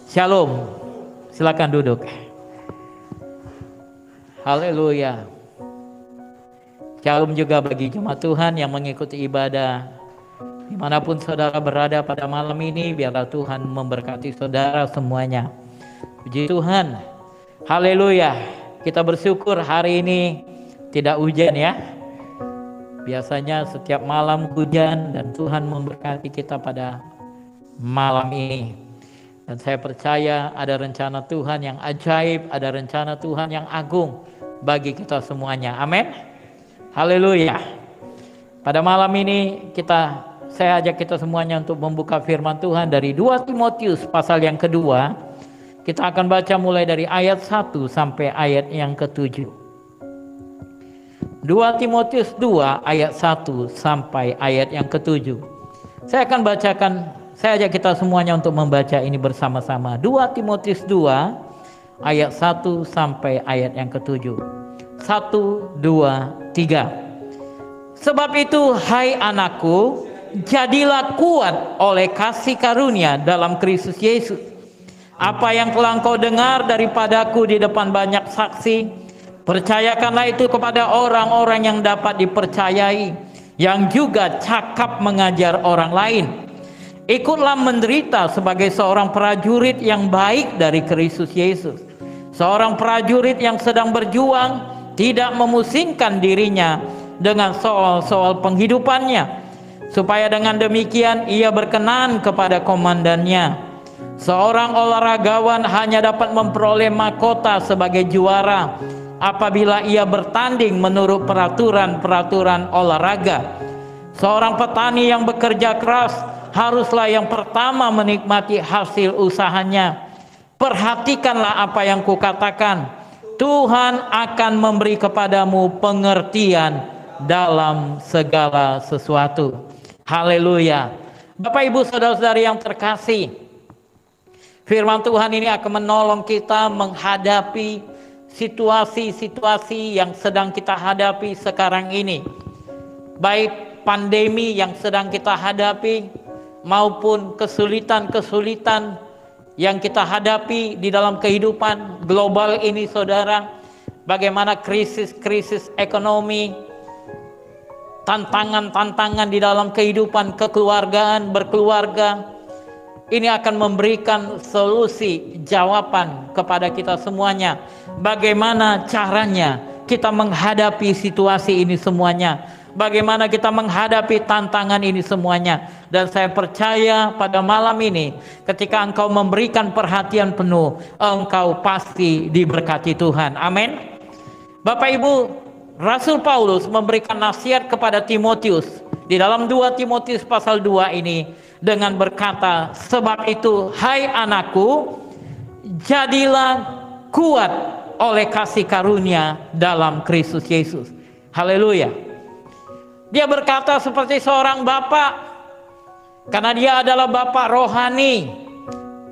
Shalom. Silakan duduk. Haleluya. Shalom juga bagi jemaat Tuhan yang mengikuti ibadah. Dimanapun saudara berada pada malam ini, biarlah Tuhan memberkati saudara semuanya. Puji Tuhan. Haleluya. Kita bersyukur hari ini tidak hujan ya. Biasanya setiap malam hujan dan Tuhan memberkati kita pada malam ini. Dan saya percaya ada rencana Tuhan yang ajaib, ada rencana Tuhan yang agung bagi kita semuanya. Amin. Haleluya. Pada malam ini saya ajak kita semuanya untuk membuka firman Tuhan dari 2 Timotius pasal yang kedua. Kita akan baca mulai dari ayat 1 sampai ayat yang ke-7. 2 Timotius 2 ayat 1 sampai ayat yang ke-7. Saya ajak kita semuanya untuk membaca ini bersama-sama. 2 Timotius 2 ayat 1 sampai ayat yang ke-7. 1, 2, 3. Sebab itu hai anakku, jadilah kuat oleh kasih karunia dalam Kristus Yesus. Apa yang telah engkau dengar daripadaku di depan banyak saksi, percayakanlah itu kepada orang-orang yang dapat dipercayai, yang juga cakap mengajar orang lain. Ikutlah menderita sebagai seorang prajurit yang baik dari Kristus Yesus. Seorang prajurit yang sedang berjuang, tidak memusingkan dirinya dengan soal-soal penghidupannya, supaya dengan demikian ia berkenan kepada komandannya. Seorang olahragawan hanya dapat memperoleh mahkota sebagai juara apabila ia bertanding menurut peraturan-peraturan olahraga. Seorang petani yang bekerja keras haruslah yang pertama menikmati hasil usahanya. Perhatikanlah apa yang kukatakan. Tuhan akan memberi kepadamu pengertian dalam segala sesuatu. Haleluya. Bapak Ibu saudara-saudari yang terkasih, firman Tuhan ini akan menolong kita menghadapi situasi-situasi yang sedang kita hadapi sekarang ini. Baik pandemi yang sedang kita hadapi maupun kesulitan-kesulitan yang kita hadapi di dalam kehidupan global ini, saudara. Bagaimana krisis-krisis ekonomi, tantangan-tantangan di dalam kehidupan kekeluargaan, berkeluarga, ini akan memberikan solusi, jawaban kepada kita semuanya. Bagaimana caranya kita menghadapi situasi ini semuanya, bagaimana kita menghadapi tantangan ini semuanya. Dan saya percaya pada malam ini, ketika engkau memberikan perhatian penuh, engkau pasti diberkati Tuhan. Amin. Bapak Ibu, Rasul Paulus memberikan nasihat kepada Timotius di dalam 2 Timotius pasal 2 ini dengan berkata, sebab itu hai anakku, jadilah kuat oleh kasih karunia dalam Kristus Yesus. Haleluya. Dia berkata seperti seorang bapak, karena dia adalah bapak rohani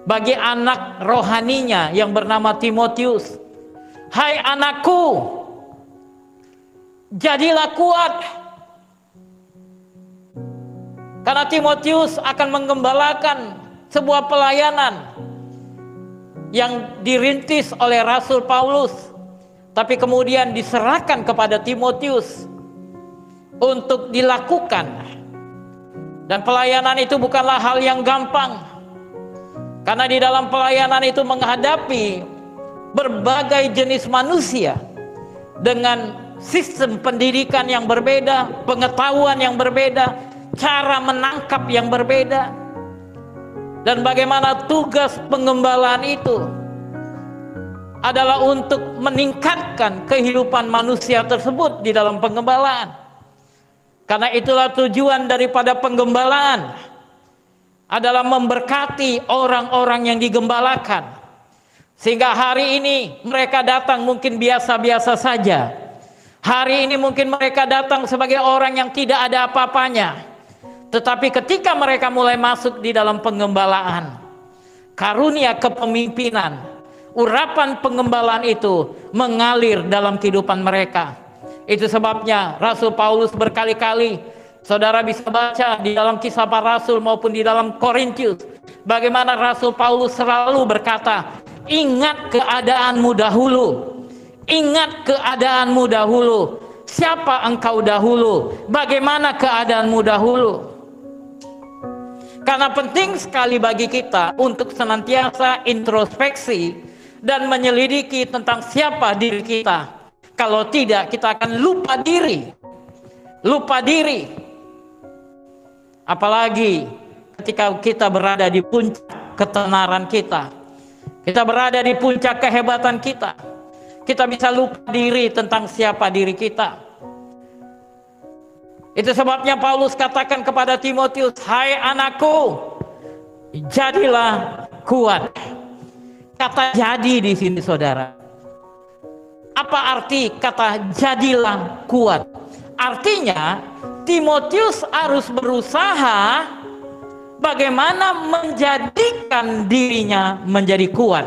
bagi anak rohaninya yang bernama Timotius. Hai anakku, jadilah kuat. Karena Timotius akan menggembalakan sebuah pelayanan yang dirintis oleh Rasul Paulus, tapi kemudian diserahkan kepada Timotius untuk dilakukan. Dan pelayanan itu bukanlah hal yang gampang, karena di dalam pelayanan itu menghadapi berbagai jenis manusia dengan sistem pendidikan yang berbeda, pengetahuan yang berbeda, cara menangkap yang berbeda. Dan bagaimana tugas pengembalaan itu adalah untuk meningkatkan kehidupan manusia tersebut di dalam pengembalaan. Karena itulah tujuan daripada penggembalaan adalah memberkati orang-orang yang digembalakan, sehingga hari ini mereka datang mungkin biasa-biasa saja. Hari ini mungkin mereka datang sebagai orang yang tidak ada apa-apanya, tetapi ketika mereka mulai masuk di dalam penggembalaan, karunia kepemimpinan, urapan pengembalaan itu mengalir dalam kehidupan mereka. Itu sebabnya Rasul Paulus berkali-kali, saudara bisa baca di dalam Kisah Para Rasul maupun di dalam Korintus, Bagaimana Rasul Paulus selalu berkata, ingat keadaanmu dahulu. Ingat keadaanmu dahulu. Siapa engkau dahulu? Bagaimana keadaanmu dahulu? Karena penting sekali bagi kita untuk senantiasa introspeksi dan menyelidiki tentang siapa diri kita. Kalau tidak, kita akan lupa diri. Lupa diri. Apalagi ketika kita berada di puncak ketenaran kita. Kita berada di puncak kehebatan kita. Kita bisa lupa diri tentang siapa diri kita. Itu sebabnya Paulus katakan kepada Timotius, hai anakku, jadilah kuat. Kata jadi di sini saudara. Apa arti kata jadilah kuat? Artinya Timotius harus berusaha bagaimana menjadikan dirinya menjadi kuat.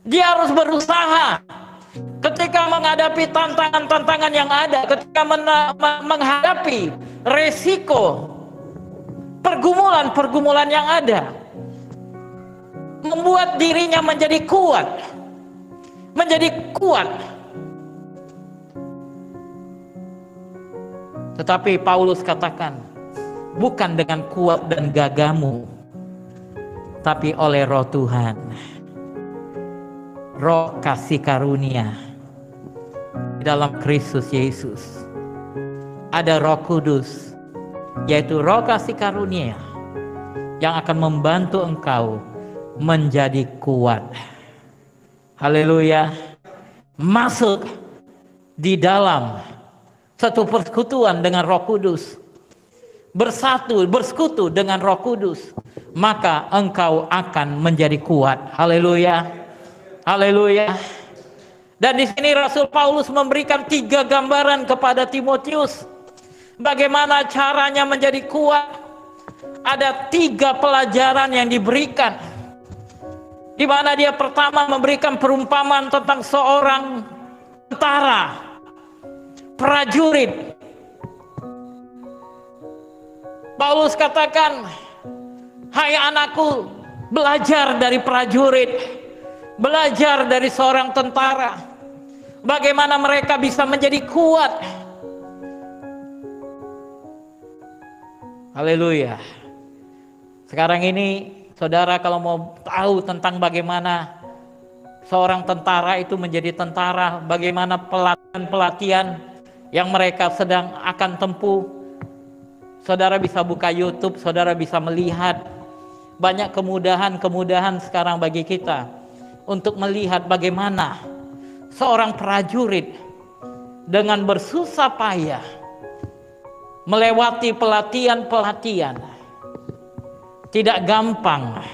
Dia harus berusaha ketika menghadapi tantangan-tantangan yang ada, ketika menghadapi resiko, pergumulan-pergumulan yang ada, membuat dirinya menjadi kuat. Menjadi kuat. Tetapi Paulus katakan, bukan dengan kuat dan gagahmu, tapi oleh Roh Tuhan. Roh kasih karunia di dalam Kristus Yesus. Ada Roh Kudus, yaitu Roh kasih karunia yang akan membantu engkau menjadi kuat. Haleluya. Masuk di dalam satu persekutuan dengan Roh Kudus. Bersekutu dengan Roh Kudus, maka engkau akan menjadi kuat. Haleluya. Haleluya. Dan di sini Rasul Paulus memberikan 3 gambaran kepada Timotius. Bagaimana caranya menjadi kuat? Ada 3 pelajaran yang diberikan. Di mana dia pertama memberikan perumpamaan tentang seorang tentara, prajurit. Paulus katakan, hai anakku, belajar dari prajurit. Belajar dari seorang tentara. Bagaimana mereka bisa menjadi kuat. Haleluya. Sekarang ini saudara kalau mau tahu tentang bagaimana seorang tentara itu menjadi tentara, bagaimana pelatihan-pelatihan yang mereka sedang akan tempuh, saudara bisa buka YouTube, saudara bisa melihat banyak kemudahan-kemudahan sekarang bagi kita untuk melihat bagaimana seorang prajurit dengan bersusah payah melewati pelatihan-pelatihan. Tidak gampang.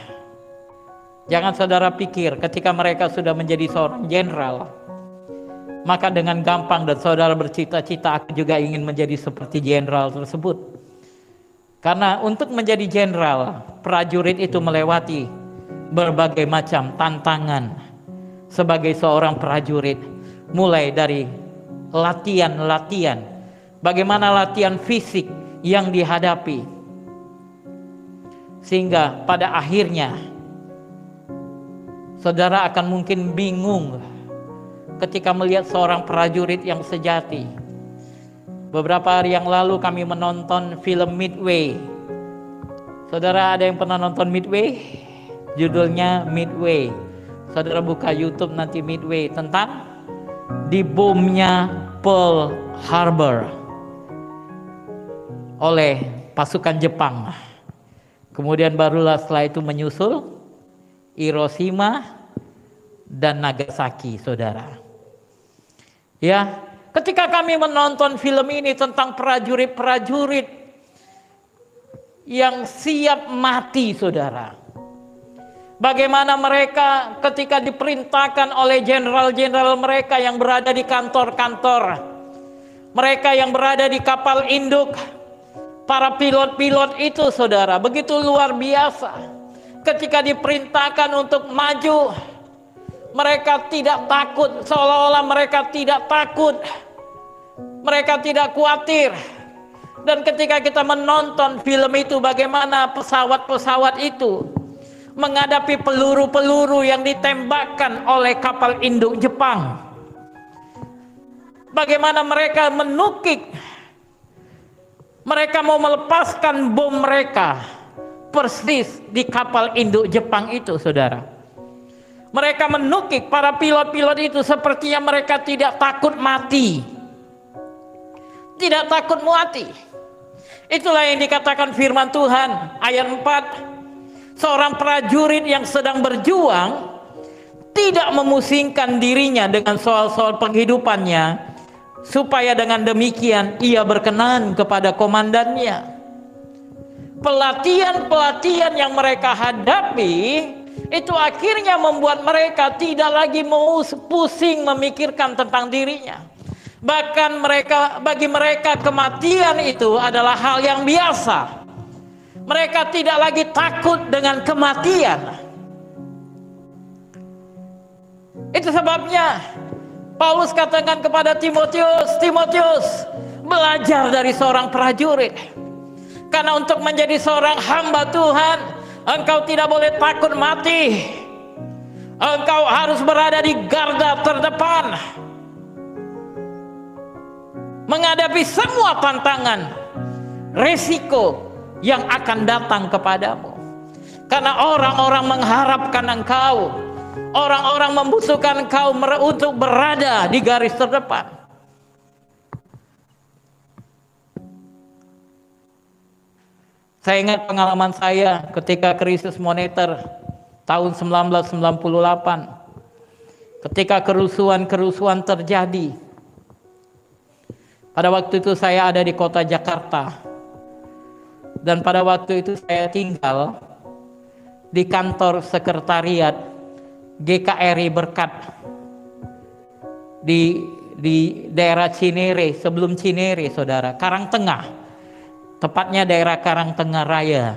Jangan saudara pikir ketika mereka sudah menjadi seorang jenderal, maka dengan gampang dan saudara bercita-cita aku juga ingin menjadi seperti jenderal tersebut. Karena untuk menjadi jenderal, prajurit itu melewati berbagai macam tantangan sebagai seorang prajurit, mulai dari latihan-latihan, bagaimana latihan fisik yang dihadapi, sehingga pada akhirnya saudara akan mungkin bingung ketika melihat seorang prajurit yang sejati. Beberapa hari yang lalu kami menonton film Midway. Saudara ada yang pernah nonton Midway? Judulnya Midway. Saudara buka YouTube nanti Midway, tentang dibomnya Pearl Harbor oleh pasukan Jepang. Kemudian barulah setelah itu menyusul Hiroshima dan Nagasaki, saudara. Ya, ketika kami menonton film ini tentang prajurit-prajurit yang siap mati, saudara. Bagaimana mereka ketika diperintahkan oleh jenderal-jenderal mereka yang berada di kantor-kantor, mereka yang berada di kapal induk, para pilot-pilot itu, saudara, begitu luar biasa. Ketika diperintahkan untuk maju, mereka tidak takut, seolah-olah mereka tidak takut, mereka tidak khawatir. Dan ketika kita menonton film itu, bagaimana pesawat-pesawat itu menghadapi peluru-peluru yang ditembakkan oleh kapal induk Jepang. Bagaimana mereka menukik, mereka mau melepaskan bom mereka persis di kapal induk Jepang itu, saudara. Mereka menukik, para pilot-pilot itu sepertinya mereka tidak takut mati. Tidak takut mati. Itulah yang dikatakan firman Tuhan ayat 4. Seorang prajurit yang sedang berjuang tidak memusingkan dirinya dengan soal-soal penghidupannya, supaya dengan demikian ia berkenan kepada komandannya. Pelatihan-pelatihan yang mereka hadapi itu akhirnya membuat mereka tidak lagi mau pusing memikirkan tentang dirinya. Bahkan bagi mereka kematian itu adalah hal yang biasa. Mereka tidak lagi takut dengan kematian. Itu sebabnya Paulus katakan kepada Timotius, Timotius, belajar dari seorang prajurit. Karena untuk menjadi seorang hamba Tuhan, engkau tidak boleh takut mati. Engkau harus berada di garda terdepan, menghadapi semua tantangan, resiko yang akan datang kepadamu. Karena orang-orang mengharapkan engkau, orang-orang membutuhkan engkau untuk berada di garis terdepan. Saya ingat pengalaman saya ketika krisis moneter tahun 1998. Ketika kerusuhan terjadi. Pada waktu itu saya ada di kota Jakarta. Dan pada waktu itu saya tinggal di kantor sekretariat GKRI Berkat di daerah Cinere, sebelum Cinere, saudara, Karangtengah, tepatnya daerah Karangtengah Raya.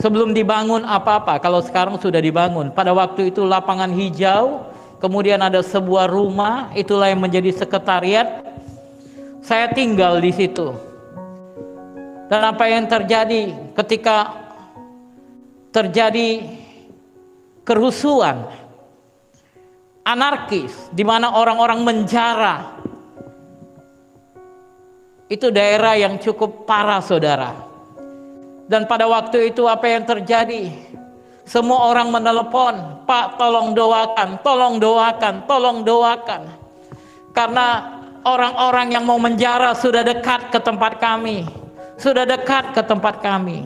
Sebelum dibangun apa-apa, kalau sekarang sudah dibangun. Pada waktu itu lapangan hijau, kemudian ada sebuah rumah, itulah yang menjadi sekretariat. Saya tinggal di situ. Dan apa yang terjadi ketika terjadi kerusuhan, anarkis, di mana orang-orang menjara. Itu daerah yang cukup parah, saudara. Dan pada waktu itu apa yang terjadi? Semua orang menelepon, Pak, tolong doakan, tolong doakan, tolong doakan. Karena orang-orang yang mau menjara sudah dekat ke tempat kami. Sudah dekat ke tempat kami.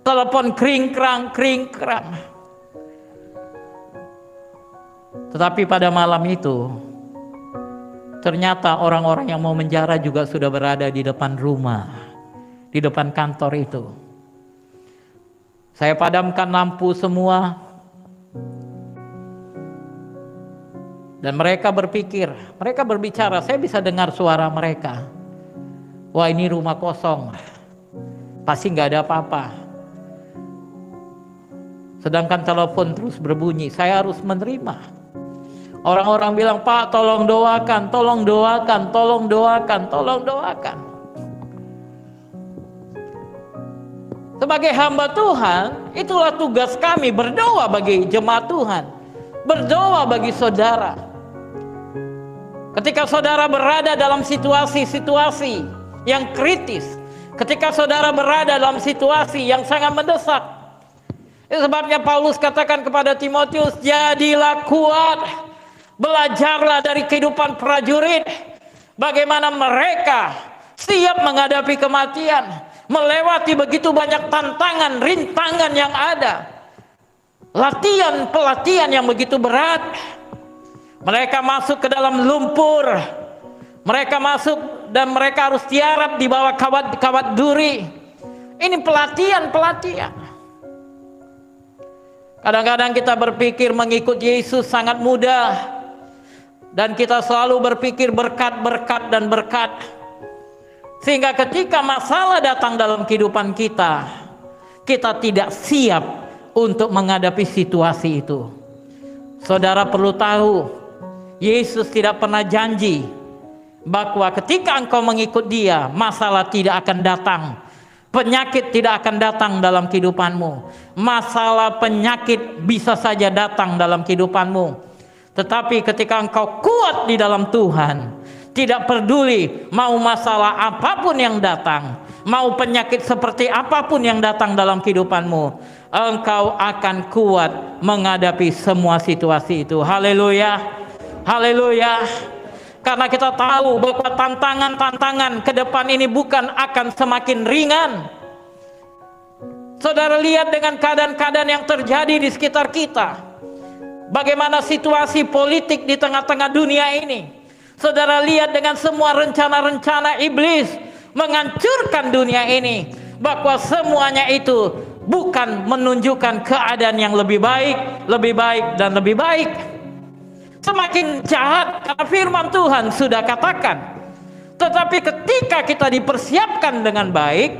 Telepon kring-krang, kring-krang. Tetapi pada malam itu, ternyata orang-orang yang mau menjara juga sudah berada di depan rumah, di depan kantor itu. Saya padamkan lampu semua. Dan mereka berpikir, mereka berbicara, saya bisa dengar suara mereka. Wah, ini rumah kosong, pasti nggak ada apa-apa. Sedangkan telepon terus berbunyi, saya harus menerima. Orang-orang bilang, Pak, tolong doakan, tolong doakan, tolong doakan, tolong doakan. Sebagai hamba Tuhan, itulah tugas kami, berdoa bagi jemaat Tuhan, berdoa bagi saudara. Ketika saudara berada dalam situasi-situasi yang kritis, ketika saudara berada dalam situasi yang sangat mendesak, itu sebabnya Paulus katakan kepada Timotius, jadilah kuat, belajarlah dari kehidupan prajurit, bagaimana mereka siap menghadapi kematian, melewati begitu banyak tantangan, rintangan yang ada, pelatihan yang begitu berat. Mereka masuk ke dalam lumpur, mereka masuk dan mereka harus tiarap di bawah kawat duri. Ini pelatihan. Kadang-kadang kita berpikir mengikut Yesus sangat mudah, dan kita selalu berpikir berkat, dan berkat. Sehingga ketika masalah datang dalam kehidupan kita, kita tidak siap untuk menghadapi situasi itu. Saudara perlu tahu, Yesus tidak pernah janji bahwa ketika engkau mengikut Dia, masalah tidak akan datang. Penyakit tidak akan datang dalam kehidupanmu. Masalah penyakit bisa saja datang dalam kehidupanmu. Tetapi ketika engkau kuat di dalam Tuhan, tidak peduli mau masalah apapun yang datang, mau penyakit seperti apapun yang datang dalam kehidupanmu, engkau akan kuat menghadapi semua situasi itu. Haleluya. Haleluya. Karena kita tahu bahwa tantangan-tantangan ke depan ini bukan akan semakin ringan. Saudara lihat dengan keadaan-keadaan yang terjadi di sekitar kita. Bagaimana situasi politik di tengah-tengah dunia ini. Saudara lihat dengan semua rencana-rencana iblis menghancurkan dunia ini. Bahwa semuanya itu bukan menunjukkan keadaan yang lebih baik, dan lebih baik. Semakin jahat, karena firman Tuhan sudah katakan. Tetapi ketika kita dipersiapkan dengan baik,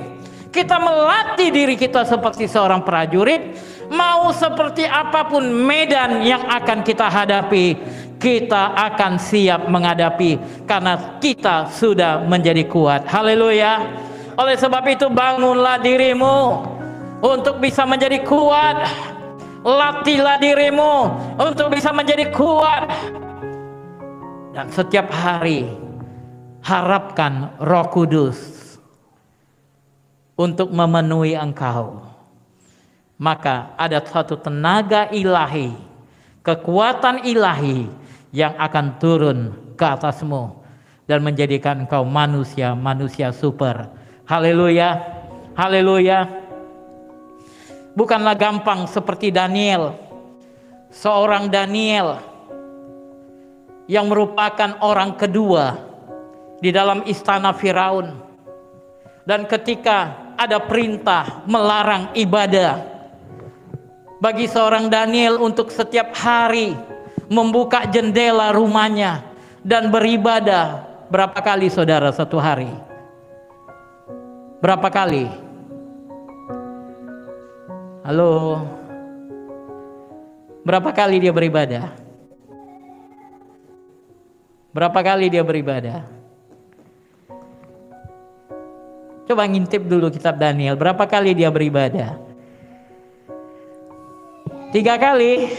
kita melatih diri kita seperti seorang prajurit, mau seperti apapun medan yang akan kita hadapi, kita akan siap menghadapi karena kita sudah menjadi kuat. Haleluya. Oleh sebab itu bangunlah dirimu untuk bisa menjadi kuat. Latihlah dirimu untuk bisa menjadi kuat. Dan setiap hari harapkan Roh Kudus untuk memenuhi engkau. Maka ada satu tenaga ilahi, kekuatan ilahi yang akan turun ke atasmu dan menjadikan engkau manusia super. Haleluya. Haleluya. Bukanlah gampang seperti Daniel. Seorang Daniel yang merupakan orang kedua di dalam istana Firaun. Dan ketika ada perintah melarang ibadah, bagi seorang Daniel untuk setiap hari membuka jendela rumahnya dan beribadah. Berapa kali saudara satu hari? Berapa kali? Halo, berapa kali dia beribadah? Berapa kali dia beribadah? Coba ngintip dulu kitab Daniel, berapa kali dia beribadah? 3 kali.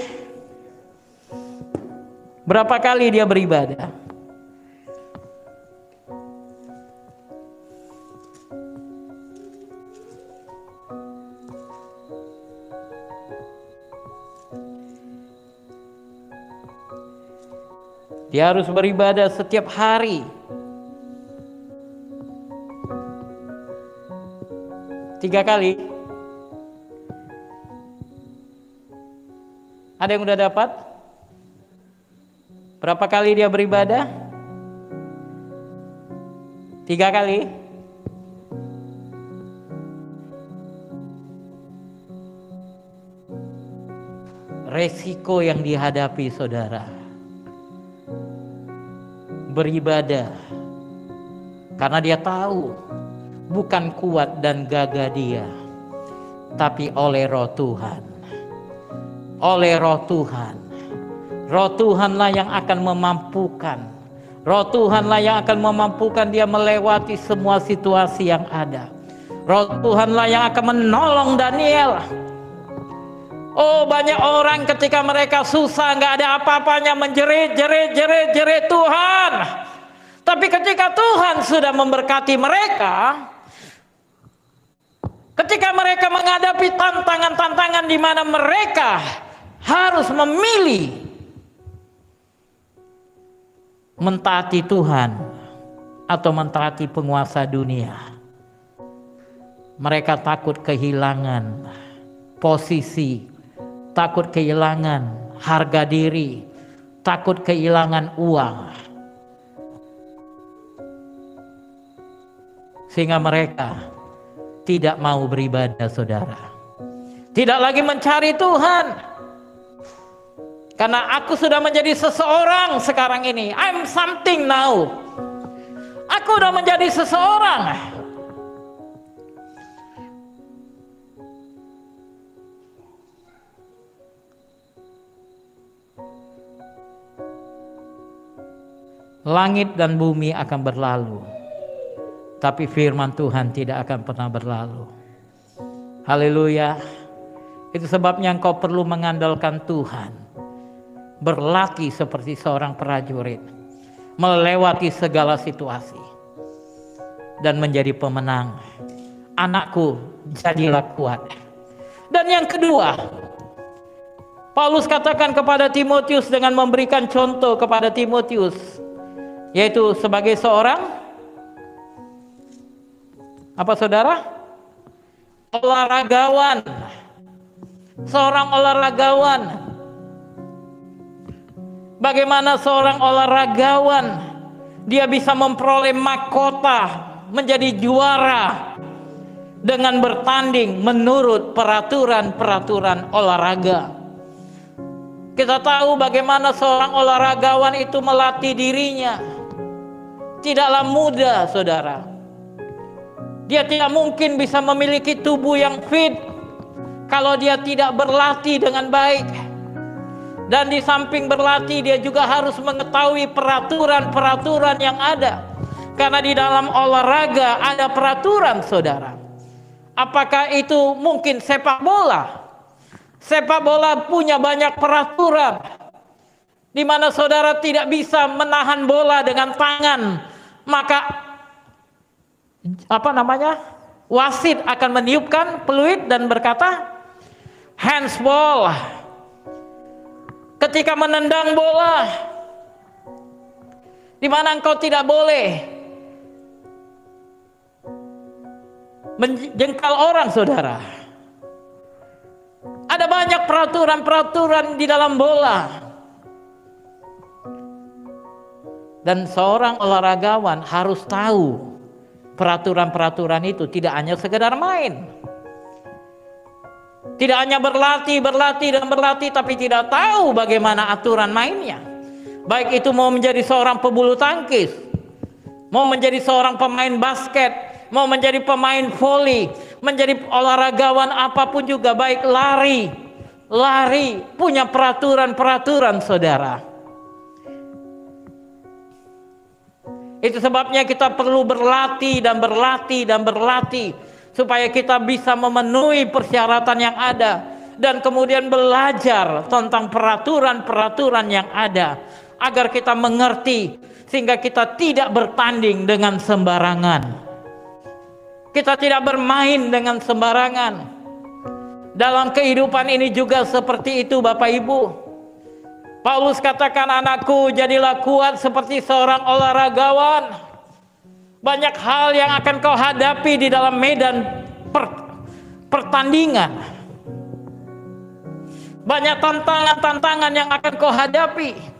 Berapa kali dia beribadah? Dia harus beribadah setiap hari. 3 kali. Ada yang udah dapat? Berapa kali dia beribadah? 3 kali. Resiko yang dihadapi saudara, beribadah karena dia tahu bukan kuat dan gagah dia, tapi oleh Roh Tuhan. Oleh Roh Tuhan. Roh Tuhanlah yang akan memampukan. Roh Tuhanlah yang akan memampukan dia melewati semua situasi yang ada. Roh Tuhanlah yang akan menolong Daniel. Oh, banyak orang ketika mereka susah, nggak ada apa-apanya, menjerit Tuhan. Tapi ketika Tuhan sudah memberkati mereka, ketika mereka menghadapi tantangan-tantangan di mana mereka harus memilih mentaati Tuhan atau mentaati penguasa dunia, mereka takut kehilangan posisi, takut kehilangan harga diri, takut kehilangan uang. Sehingga mereka tidak mau beribadah, saudara. Tidak lagi mencari Tuhan. Karena aku sudah menjadi seseorang sekarang ini. I'm something now. Aku sudah menjadi seseorang. Langit dan bumi akan berlalu, tapi firman Tuhan tidak akan pernah berlalu. Haleluya. Itu sebabnya engkau perlu mengandalkan Tuhan. Berlatih seperti seorang prajurit, melewati segala situasi dan menjadi pemenang. Anakku, jadilah kuat. Dan yang kedua, Paulus katakan kepada Timotius dengan memberikan contoh kepada Timotius, yaitu sebagai seorang apa saudara? Olahragawan. Seorang olahragawan. Bagaimana seorang olahragawan dia bisa memperoleh mahkota, menjadi juara dengan bertanding menurut peraturan-peraturan olahraga. Kita tahu bagaimana seorang olahragawan itu melatih dirinya. Tidaklah mudah, saudara. Dia tidak mungkin bisa memiliki tubuh yang fit kalau dia tidak berlatih dengan baik. Dan di samping berlatih, dia juga harus mengetahui peraturan-peraturan yang ada. Karena di dalam olahraga ada peraturan, saudara. Apakah itu mungkin sepak bola? Sepak bola punya banyak peraturan, di mana saudara tidak bisa menahan bola dengan tangan, maka wasit akan meniupkan peluit dan berkata handsball. Ketika menendang bola, di mana engkau tidak boleh menjengkal orang, saudara. Ada banyak peraturan-peraturan di dalam bola. Dan seorang olahragawan harus tahu peraturan-peraturan itu, tidak hanya sekedar main. Tidak hanya berlatih, tapi tidak tahu bagaimana aturan mainnya. Baik itu mau menjadi seorang pebulu tangkis, mau menjadi seorang pemain basket, mau menjadi pemain voli, menjadi olahragawan apapun juga, baik lari punya peraturan-peraturan, saudara. Itu sebabnya kita perlu berlatih supaya kita bisa memenuhi persyaratan yang ada dan kemudian belajar tentang peraturan-peraturan yang ada agar kita mengerti sehingga kita tidak bertanding dengan sembarangan. Kita tidak bermain dengan sembarangan. Dalam kehidupan ini juga seperti itu, Bapak Ibu. Paulus katakan, anakku, jadilah kuat seperti seorang olahragawan. Banyak hal yang akan kau hadapi di dalam medan pertandingan. Banyak tantangan-tantangan yang akan kau hadapi.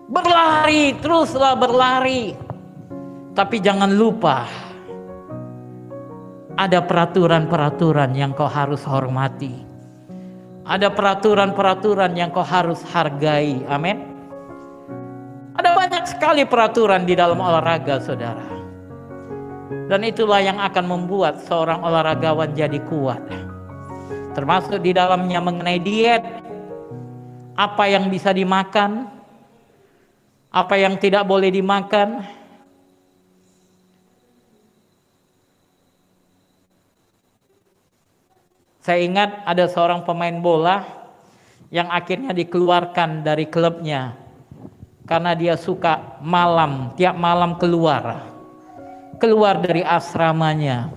Berlari, teruslah berlari. Tapi jangan lupa, ada peraturan-peraturan yang kau harus hormati. Ada peraturan-peraturan yang kau harus hargai. Amin. Ada banyak sekali peraturan di dalam olahraga, saudara. Dan itulah yang akan membuat seorang olahragawan jadi kuat. Termasuk di dalamnya mengenai diet. Apa yang bisa dimakan, apa yang tidak boleh dimakan. Saya ingat ada seorang pemain bola yang akhirnya dikeluarkan dari klubnya karena dia suka tiap malam keluar dari asramanya,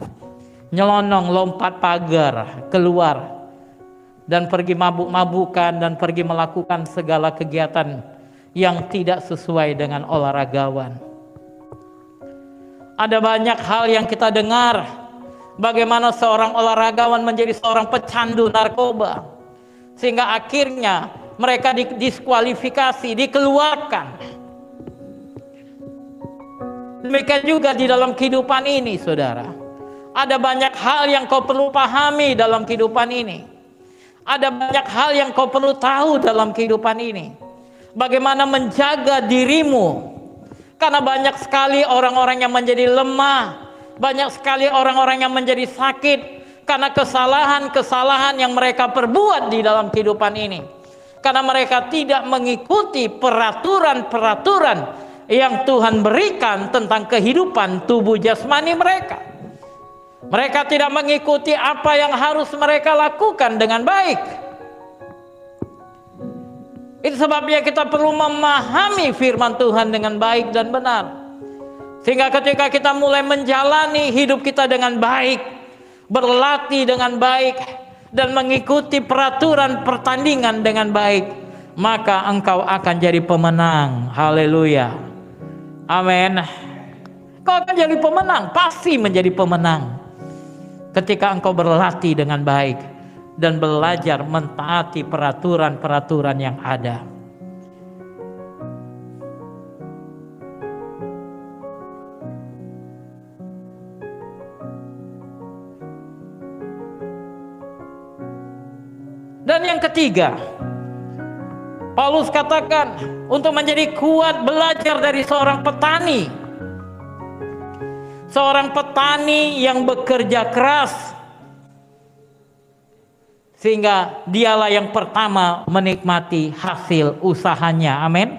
nyelonong, lompat pagar, keluar dan pergi mabuk-mabukan dan pergi melakukan segala kegiatan yang tidak sesuai dengan olahragawan. Ada banyak hal yang kita dengar, bagaimana seorang olahragawan menjadi seorang pecandu narkoba, sehingga akhirnya mereka didiskualifikasi, dikeluarkan. Demikian juga di dalam kehidupan ini, saudara. Ada banyak hal yang kau perlu pahami dalam kehidupan ini. Ada banyak hal yang kau perlu tahu dalam kehidupan ini. Bagaimana menjaga dirimu. Karena banyak sekali orang-orang yang menjadi lemah. Banyak sekali orang-orang yang menjadi sakit karena kesalahan-kesalahan yang mereka perbuat di dalam kehidupan ini. karena mereka tidak mengikuti peraturan-peraturan yang Tuhan berikan tentang kehidupan tubuh jasmani mereka. Mereka tidak mengikuti apa yang harus mereka lakukan dengan baik. Itu sebabnya kita perlu memahami firman Tuhan dengan baik dan benar. Sehingga ketika kita mulai menjalani hidup kita dengan baik, berlatih dengan baik, dan mengikuti peraturan pertandingan dengan baik, maka engkau akan jadi pemenang. Haleluya. Amin. Kau akan jadi pemenang, pasti menjadi pemenang ketika engkau berlatih dengan baik dan belajar mentaati peraturan-peraturan yang ada. Dan yang ketiga, Paulus katakan untuk menjadi kuat belajar dari seorang petani. Seorang petani yang bekerja keras, sehingga dialah yang pertama menikmati hasil usahanya. Amin.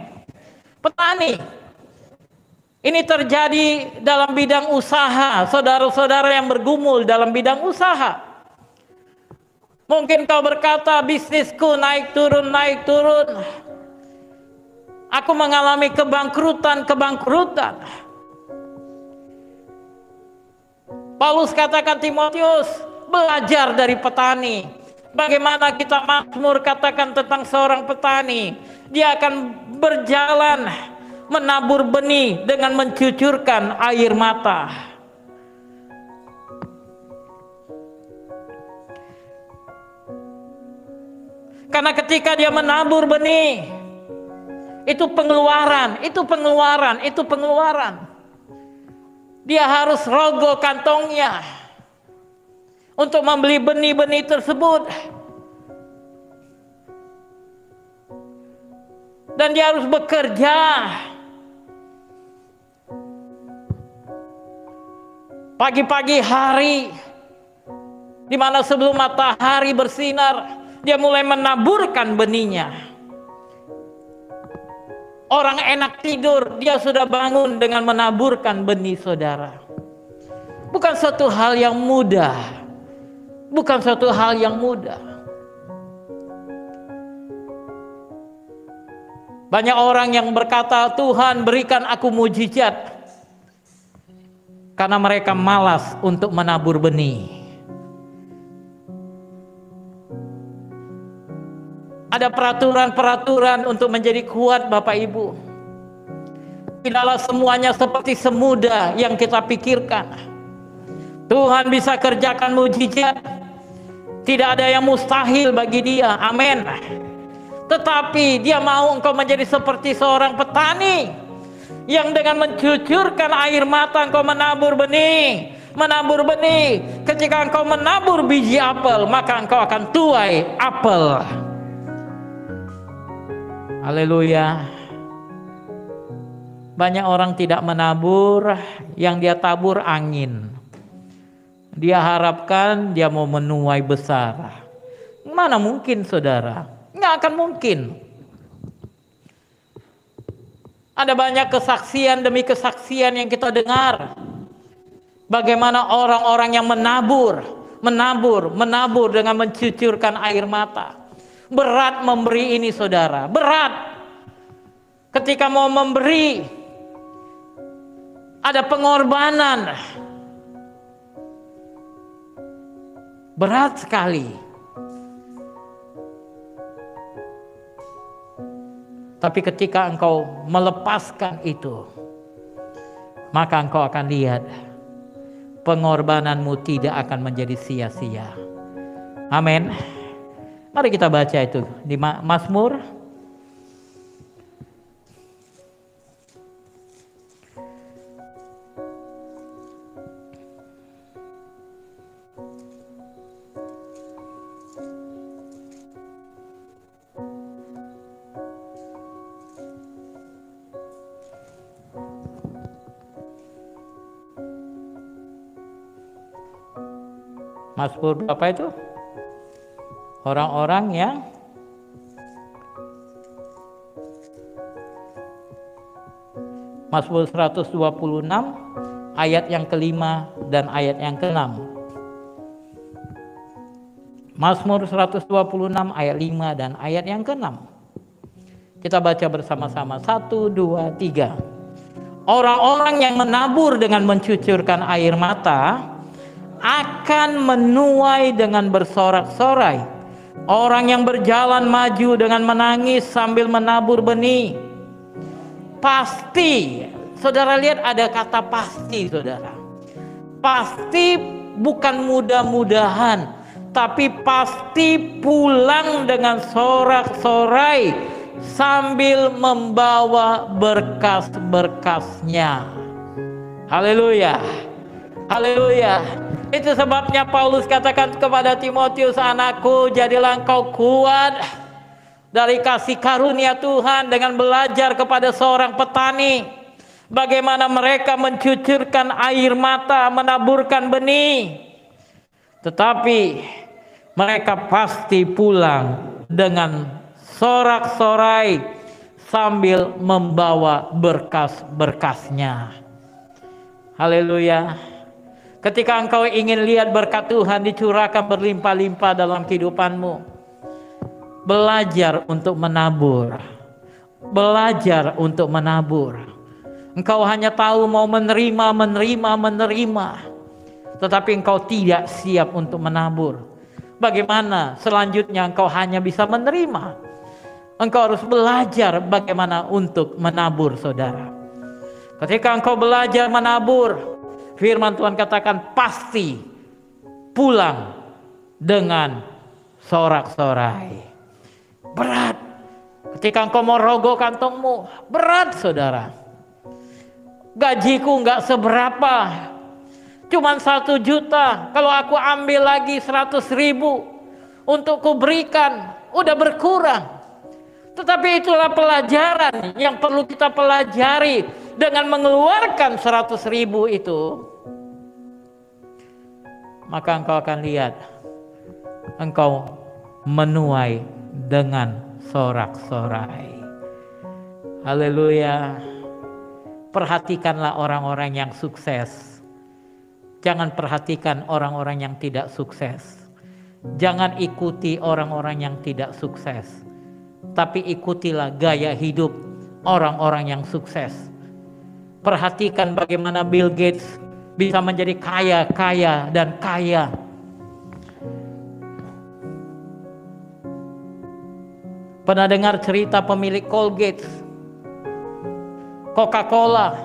Petani. Ini terjadi dalam bidang usaha, saudara-saudara yang bergumul dalam bidang usaha. Mungkin kau berkata, bisnisku naik turun, naik turun. Aku mengalami kebangkrutan. Paulus katakan, Timotius, belajar dari petani. Bagaimana kita Mazmur katakan tentang seorang petani. Dia akan berjalan menabur benih dengan mencucurkan air mata. Karena ketika dia menabur benih, itu pengeluaran. Dia harus rogoh kantongnya untuk membeli benih-benih tersebut. Dan dia harus bekerja. Pagi-pagi hari, di mana sebelum matahari bersinar, dia mulai menaburkan benihnya. Orang enak tidur, dia sudah bangun dengan menaburkan benih, saudara. Bukan suatu hal yang mudah. Banyak orang yang berkata, Tuhan berikan aku mujizat, karena mereka malas untuk menabur benih. Ada peraturan-peraturan untuk menjadi kuat, Bapak Ibu. Tidaklah semuanya seperti semudah yang kita pikirkan. Tuhan bisa kerjakan mujizat. Tidak ada yang mustahil bagi Dia. Amin. Tetapi Dia mau engkau menjadi seperti seorang petani yang dengan mencucurkan air mata engkau menabur benih. Ketika engkau menabur biji apel, maka engkau akan tuai apel. Haleluya. Banyak orang tidak menabur, yang dia tabur angin. Dia harapkan dia mau menuai besar. Mana mungkin, saudara? Nggak akan mungkin. Ada banyak kesaksian demi kesaksian yang kita dengar. Bagaimana orang-orang yang menabur dengan mencucurkan air mata. Berat memberi ini, saudara. Berat. Ketika mau memberi, ada pengorbanan. Berat sekali. Tapi ketika engkau melepaskan itu, maka engkau akan lihat pengorbananmu tidak akan menjadi sia-sia. Amin. Mari kita baca itu di Mazmur. Mazmur berapa itu? Orang-orang yang Mazmur 126 ayat yang kelima dan ayat yang keenam. Mazmur 126 ayat 5 dan ayat yang keenam. Kita baca bersama-sama. 1, 2, 3. Orang-orang yang menabur dengan mencucurkan air mata akan menuai dengan bersorak-sorai. Orang yang berjalan maju dengan menangis sambil menabur benih. Pasti, saudara lihat ada kata pasti, saudara. Pasti bukan mudah-mudahan, tapi pasti pulang dengan sorak-sorai sambil membawa berkas-berkasnya. Haleluya. Haleluya. Itu sebabnya Paulus katakan kepada Timotius, anakku, jadilah engkau kuat dari kasih karunia Tuhan dengan belajar kepada seorang petani bagaimana mereka mencucurkan air mata, menaburkan benih. Tetapi mereka pasti pulang dengan sorak-sorai sambil membawa berkas-berkasnya. Haleluya. Ketika engkau ingin lihat berkat Tuhan dicurahkan berlimpah-limpah dalam kehidupanmu, belajar untuk menabur. Belajar untuk menabur. Engkau hanya tahu mau menerima, tetapi engkau tidak siap untuk menabur. Bagaimana selanjutnya engkau hanya bisa menerima? Engkau harus belajar bagaimana untuk menabur, saudara. Ketika engkau belajar menabur, firman Tuhan katakan pasti pulang dengan sorak-sorai. Berat. Ketika engkau mau rogoh kantongmu, berat, saudara. Gajiku nggak seberapa, cuman 1 juta. Kalau aku ambil lagi 100.000 untuk kuberikan, udah berkurang. Tetapi itulah pelajaran yang perlu kita pelajari. Dengan mengeluarkan 100.000 itu, maka engkau akan lihat engkau menuai dengan sorak-sorai. Haleluya. Perhatikanlah orang-orang yang sukses. Jangan perhatikan orang-orang yang tidak sukses. Jangan ikuti orang-orang yang tidak sukses, tapi ikutilah gaya hidup orang-orang yang sukses. Perhatikan bagaimana Bill Gates bisa menjadi kaya dan kaya. Pernah dengar cerita pemilik Colgate, Coca-Cola,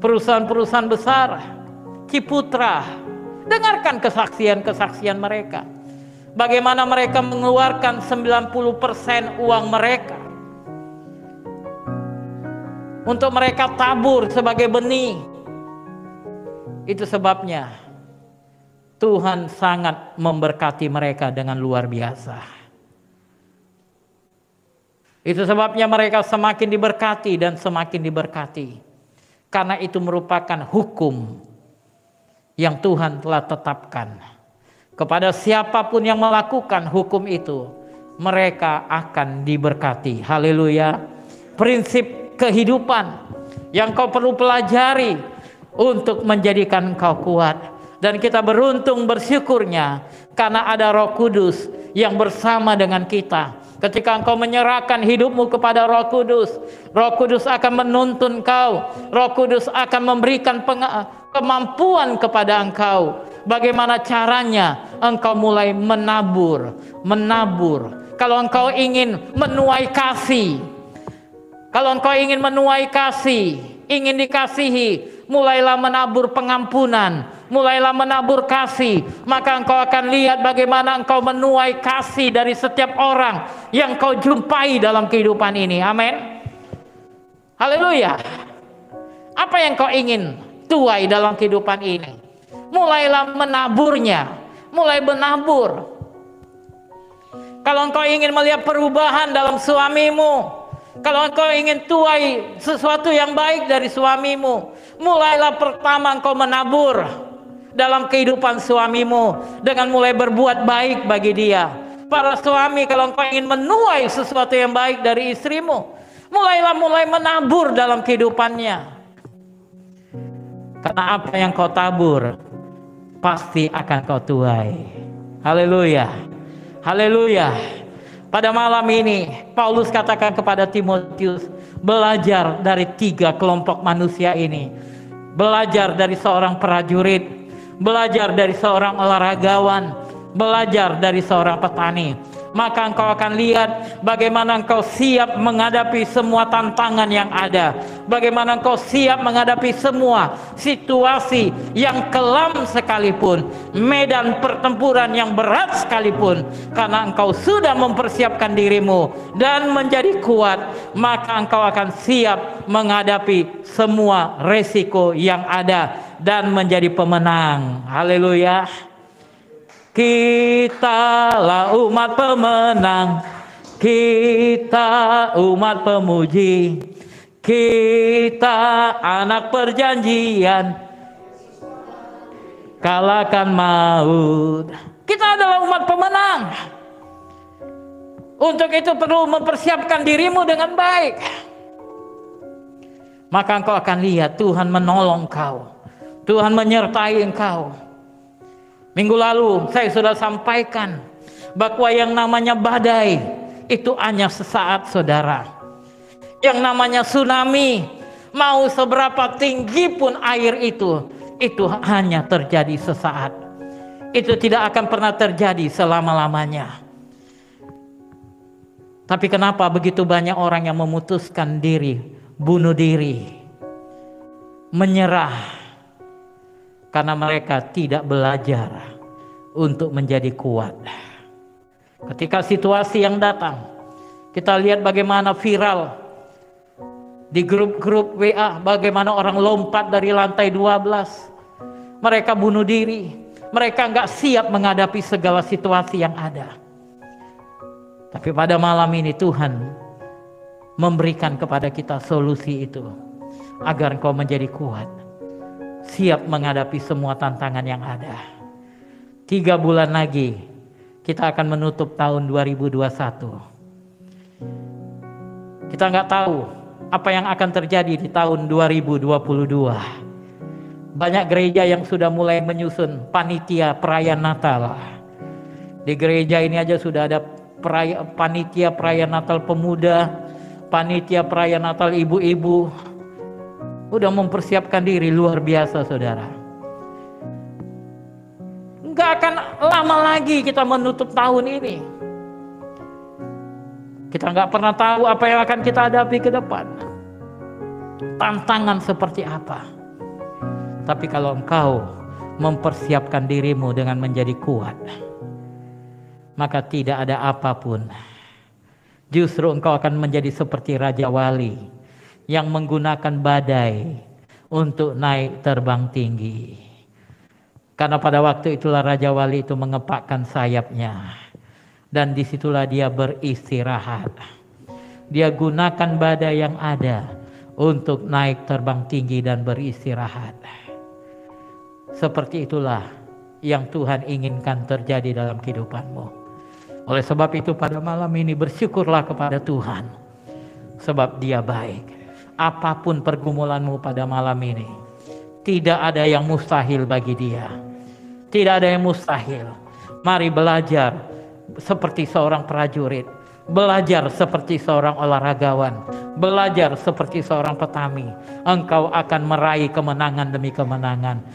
perusahaan-perusahaan besar, Ciputra. Dengarkan kesaksian-kesaksian mereka. Bagaimana mereka mengeluarkan 90% uang mereka untuk mereka tabur sebagai benih. Itu sebabnya Tuhan sangat memberkati mereka dengan luar biasa. Itu sebabnya mereka semakin diberkati dan semakin diberkati. Karena itu merupakan hukum yang Tuhan telah tetapkan. Kepada siapapun yang melakukan hukum itu, mereka akan diberkati. Haleluya. Prinsip kehidupan yang kau perlu pelajari untuk menjadikan kau kuat. Dan kita beruntung bersyukurnya karena ada Roh Kudus yang bersama dengan kita. Ketika engkau menyerahkan hidupmu kepada Roh Kudus akan menuntun kau. Roh Kudus akan memberikan kemampuan kepada engkau. Bagaimana caranya engkau mulai menabur. Kalau engkau ingin menuai kasih, kalau engkau ingin menuai kasih, ingin dikasihi, mulailah menabur pengampunan, mulailah menabur kasih. Maka engkau akan lihat bagaimana engkau menuai kasih dari setiap orang yang kau jumpai dalam kehidupan ini. Amin. Haleluya. Apa yang kau ingin tuai dalam kehidupan ini? Mulailah menaburnya, mulai menabur. Kalau engkau ingin melihat perubahan dalam suamimu, kalau engkau ingin tuai sesuatu yang baik dari suamimu, mulailah pertama engkau menabur dalam kehidupan suamimu dengan mulai berbuat baik bagi dia. Para suami, kalau engkau ingin menuai sesuatu yang baik dari istrimu, mulai menabur dalam kehidupannya. Karena apa yang kau tabur pasti akan kau tuai. Haleluya. Haleluya. Pada malam ini Paulus katakan kepada Timotius, belajar dari 3 kelompok manusia ini. Belajar dari seorang prajurit, belajar dari seorang olahragawan, belajar dari seorang petani. Maka engkau akan lihat bagaimana engkau siap menghadapi semua tantangan yang ada. Bagaimana engkau siap menghadapi semua situasi yang kelam sekalipun, medan pertempuran yang berat sekalipun. Karena engkau sudah mempersiapkan dirimu dan menjadi kuat, maka engkau akan siap menghadapi semua resiko yang ada dan menjadi pemenang. Haleluya. Kitalah umat pemenang, kita umat pemuji, kita anak perjanjian, kalahkan maut. Kita adalah umat pemenang. Untuk itu perlu mempersiapkan dirimu dengan baik. Maka engkau akan lihat Tuhan menolong kau, Tuhan menyertai engkau. Minggu lalu saya sudah sampaikan bahwa yang namanya badai itu hanya sesaat, saudara. Yang namanya tsunami, mau seberapa tinggi pun air itu hanya terjadi sesaat. Itu tidak akan pernah terjadi selama-lamanya. Tapi kenapa begitu banyak orang yang memutuskan diri, bunuh diri, menyerah? Karena mereka tidak belajar untuk menjadi kuat. Ketika situasi yang datang, kita lihat bagaimana viral di grup-grup WA, bagaimana orang lompat dari lantai 12. Mereka bunuh diri. Mereka nggak siap menghadapi segala situasi yang ada. Tapi pada malam ini Tuhan memberikan kepada kita solusi itu, agar engkau menjadi kuat, siap menghadapi semua tantangan yang ada. 3 bulan lagi kita akan menutup tahun 2021. Kita nggak tahu apa yang akan terjadi di tahun 2022. Banyak gereja yang sudah mulai menyusun panitia perayaan Natal. Di gereja ini aja sudah ada panitia perayaan Natal pemuda, panitia perayaan Natal ibu-ibu. Udah mempersiapkan diri luar biasa, saudara. Enggak akan lama lagi kita menutup tahun ini. Kita nggak pernah tahu apa yang akan kita hadapi ke depan. Tantangan seperti apa. Tapi kalau engkau mempersiapkan dirimu dengan menjadi kuat, maka tidak ada apapun. Justru engkau akan menjadi seperti Raja Wali yang menggunakan badai untuk naik terbang tinggi. Karena pada waktu itulah Raja Wali itu mengepakkan sayapnya. Dan disitulah dia beristirahat. Dia gunakan badai yang ada untuk naik terbang tinggi dan beristirahat. Seperti itulah yang Tuhan inginkan terjadi dalam kehidupanmu. Oleh sebab itu pada malam ini bersyukurlah kepada Tuhan. Sebab Dia baik. Apapun pergumulanmu pada malam ini, tidak ada yang mustahil bagi Dia. Tidak ada yang mustahil. Mari belajar seperti seorang prajurit, belajar seperti seorang olahragawan, belajar seperti seorang petani. Engkau akan meraih kemenangan demi kemenangan.